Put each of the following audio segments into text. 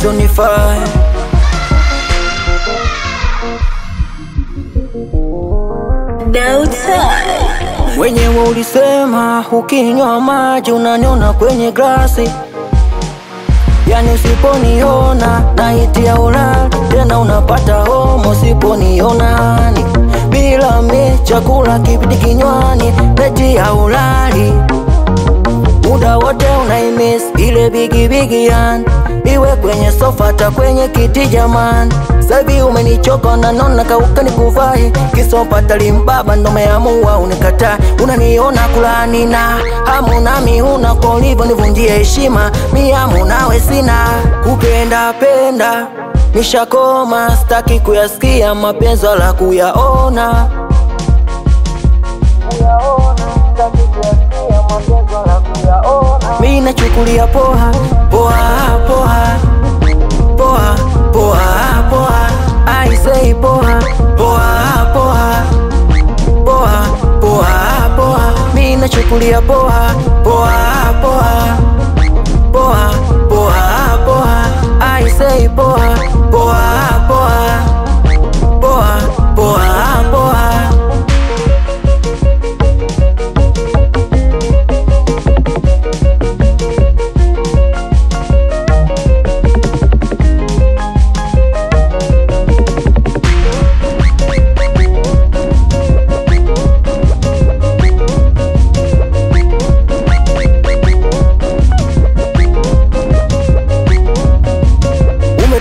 zonifai. Mwenyewe ulisema ukinywa maji unaniona kwenye glasi, yani usiponiona naitia ulali, tena unapata homa usiponiona. Bila mi chakula kipiti kinywani, natia ulali. Muda wote unaimiss ile bigi bigi yani, iwe kwenye sofa hata kwenye kiti jamani. Sabi umenichoka na nona kauka nikuvai, kisopa talimbaba ndo meamua unikata. Unaniona kulani na hamu nami una kwa ulivyo nivunjie heshima. Mi hamu nawe sina, kupenda penda nishakoma, staki kuyasikia mapenzi wala kuyaona. Mi nachukulia poa poa poa poa poa poa, I say poa poa poa poa poa poa. Mi nachukulia poa poa poa poa poa poa, I say poa poa poa poa poa poa.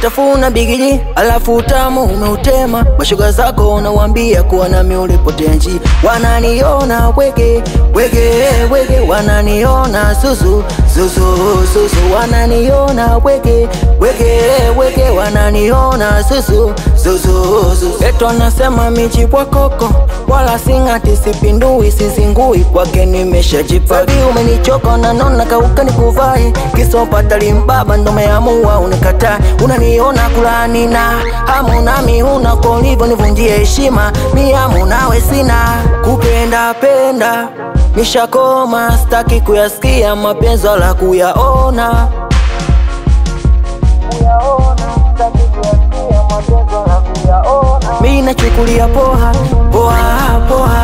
Tafuna bigiji alafu utamu umeutema, mashoga zako unawambia kuwa nami ulipotea njia. Wananiona wege wege wege, wananiona zuzu zuzu zuzu, wananiona wege wege wege, wananiona zuzu zuzu zuzu. Eto anasema miji kwa koko wala singati, sipindui sizingui, kwake nimeshajipa. Sabi umenichoka na nona kauka nikuvai, kisopa talimbaba ndo meamua unikata. Unaniona kulani na hamu nami una kwa ulivyo nivunjie heshima. Mi hamu nawe sina, kupenda penda nishakoma, staki kuyasikia mapenzi wala kuyaona. Mi nachukulia poa poa poa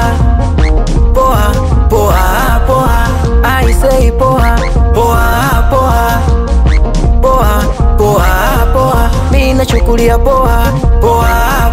poa poa poa, I say poa poa poa poa poa poa. Mi nachukulia poa poa